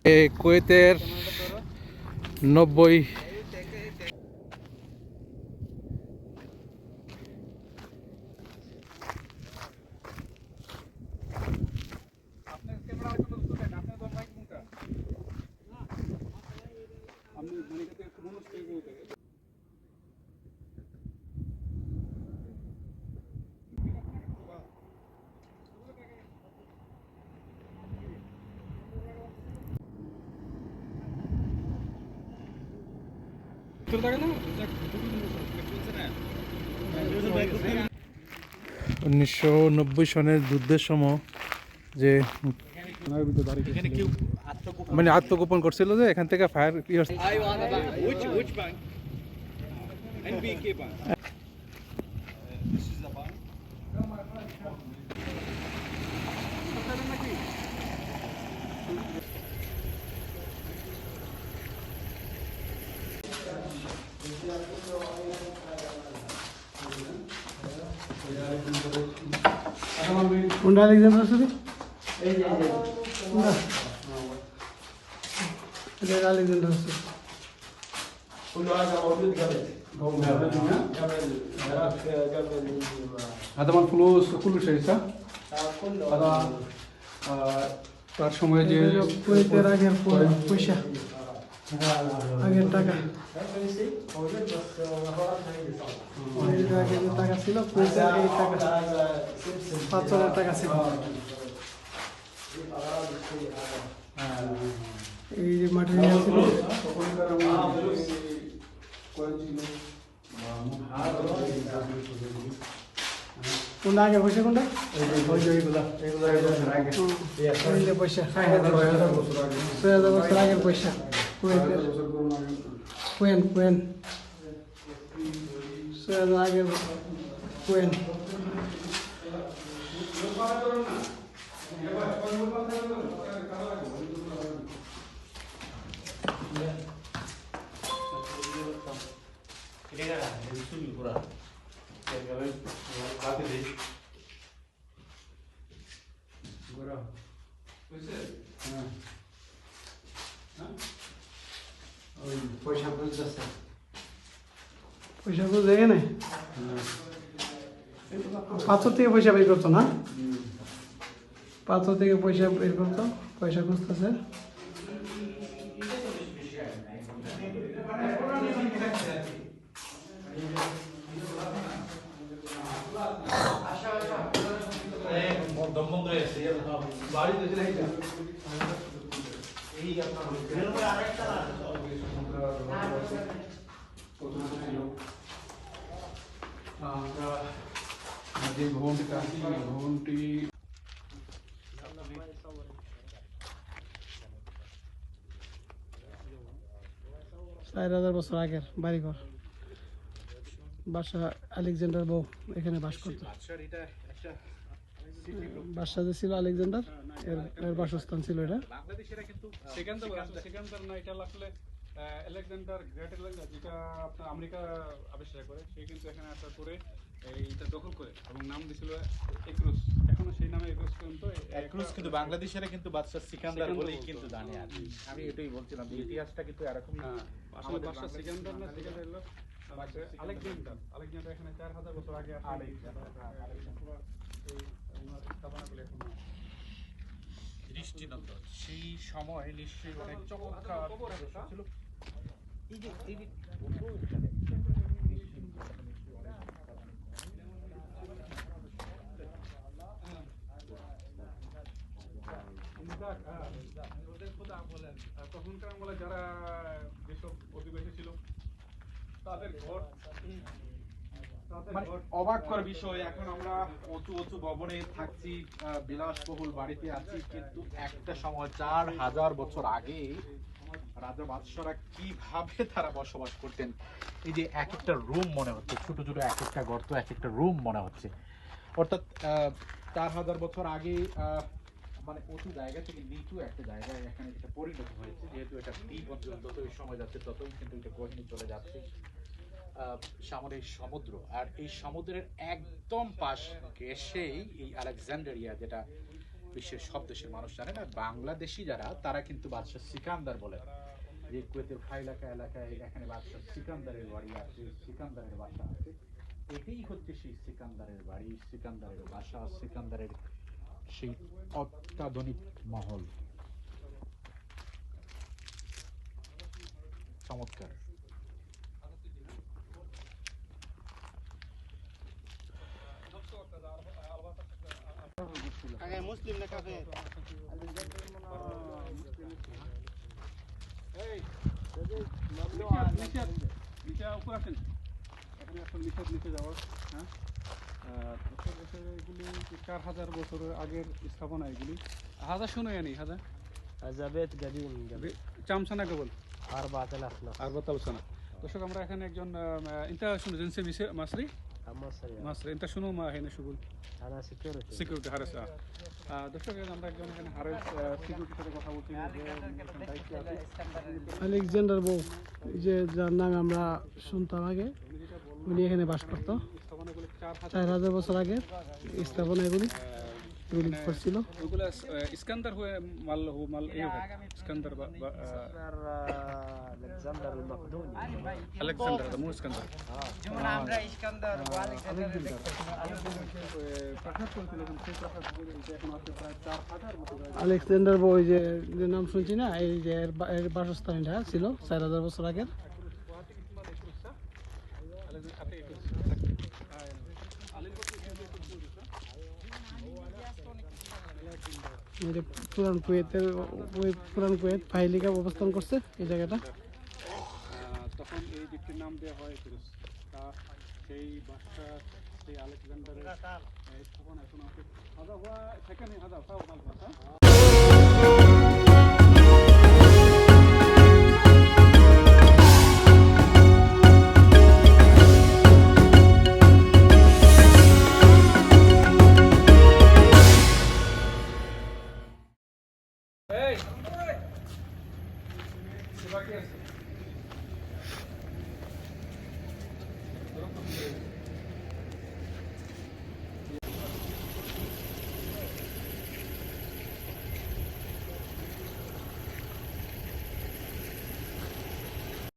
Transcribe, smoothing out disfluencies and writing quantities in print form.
কুয়েতের 90 1990 সনের যুদ্ধের সময় যে মানে আত্মগোপন করছিল যে এখান থেকে ফায়ার কোনটা আলেকজান্ডার শুধু এটা আলেকজান্ডার শুধু هذا مال فلوس كل شيء صح؟ هذا তার সময় যে কুয়েতের আগের পয়সা আগের টাকা আগে যে টাকা ছিল কুয়েতের এই টাকা 5,000 টাকা ছিল এই যে ম্যাটেরিয়াল ছিল কোনটা আগে পয়সা কোনটা পয়সা 6,000 বছর আগের পয়সা কুয়েতের কোয়েন 6,000 আগের কোয়েন পয়সা বুঝে গেলে পাথর থেকে পয়সা বের করতো না পাথর থেকে পয়সা বের করতো পয়সা খুঁজতেছে যে ভবনটি 4,000 বছর আগের বাড়িঘর বাদশা আলেকজান্ডার বউ এখানে বাস করতো বাদশা যে ছিল আলেকজান্ডার এর বাসস্থান ছিল এটা বাংলাদেশিরা কিন্তু সিকান্দার না এটা আসলে আলেকজান্ডার গ্রেট আলেকজান্ডার যেটা আপনার আমেরিকা আবিষ্কার করে সে কিন্তু এখানে আসার পরে এইটা দখল করে এবং নাম দিয়েছিল এক্রুস এখনো সেই নামে এক্রুস পর্যন্ত এক্রুস কিন্তু বাংলাদেশিরা কিন্তু বাদশা সিকান্দার বলেই কিন্তু জানে আর আমি এটাই বলছিলাম যে ইতিহাসটা কিন্তু এরকম না আসলে বাদশা সিকান্দার না সিকান্দার হলো আলেকজান্ডার এখানে 4,000 বছর আগে আসে দৃষ্টিনন্দন সেই সময় নিশ্চয়ই অনেক চমৎকার ছিল এই যে তখনকার আমলে যারা যেসব অধিবাসী ছিল তাদের ঘর মানে অবাক করার বিষয় এখন আমরা উঁচু উঁচু ভবনে থাকছি বিলাসবহুল বাড়িতে আছি কিন্তু একটা সময় 4,000 বছর আগে রাজা বাদশারা কিভাবে তারা বসবাস করতেন এই যে এক একটা রুম মনে হচ্ছে ছোট ছোট এক একটা গর্ত এক একটা রুম মনে হচ্ছে অর্থাৎ 4,000 বছর আগে মানে উঁচু জায়গা থেকে নিচু একটা জায়গায় এখানে এটা পরিণত হয়েছে যেহেতু এটা দ্বীপ অঞ্চল যতই সময় যাচ্ছে ততই কিন্তু এটা গহিনে চলে যাচ্ছে সামনে সমুদ্র আর এই সমুদ্রের একদম পাশ ঘেঁষেই এই আলেকজান্ডারিয়া যেটা বিশ্বের সব দেশের মানুষ জানেন, আর বাংলাদেশি যারা তারা কিন্তু বাদশাহ সিকান্দার বলে। যে কুয়েতের ফাইলাকা এলাকায় এখানে বাদশাহ সিকান্দারের বাড়ি আছে, সিকান্দারের বাসা আছে। এটাই হচ্ছে সেই সিকান্দারের বাড়ি, সিকান্দারের বাসা, সিকান্দারের সেই অত্যাধুনিক মহল। চমৎকার। মুসলিম না কাফের নিচে উপর আসেন, এখানে আসলে নিচে যাওয়ার। হ্যাঁ, এগুলি 4000 বছরের আগের স্থাপনা এগুলি। হাজা শুনে আনি হাজা هذا بيت قديم قبل চামসানা কেবল 4000 نفر 4000 সানা। দর্শক আমরা এখানে একজন ইন্টা শুনে জেনসে মাসরি مصري মাসরি ইন্টা শুনো মা হেনে শুগুল انا سكيورتي সিকিউরিটি হারেস। দর্শক আমরা একজন এখানে হারেস সিকিউরিটির সাথে কথা বলছি যে দায়িত্বে আছে। আলেকজান্ডার বউ, যে যার নাম আমরা শুনতাম আগে, উনি এখানে বাস করতো। স্থাপনাগুলি 4000 4000 বছর আগে স্থাপনা এগুলি করছিল। ওগুলা ইস্কান্দার হয়ে মাল এই ইস্কান্দার الكسندر المقدوني আলেকজান্ডার মু ইস্কান্দার جمعنا عمرو اسكندر والكسندر প্রাসাদ করেছিল, এবং সেই প্রাসাদ এখন আছে প্রায় 4000 মতো। আলেকজান্ডার বউ, যে যে নাম শুনছি না, এই যে এর বাসস্থান এটা ছিল 4000 বছর আগের। এই যে পুরান কুয়েতের, ওই পুরান কুয়েত ফাইলিকা অবস্থান করছে এই জায়গাটা। তখন এই দ্বীপটির নাম দেওয়া হয় ফিরোজ। সেই বাদশা, সেই আলেকজান্ডারের স্থাপনা এখন আছে। হাজা হওয়া সেখানে হাজা তাও মাল ভাষা। এই বাকি আছে।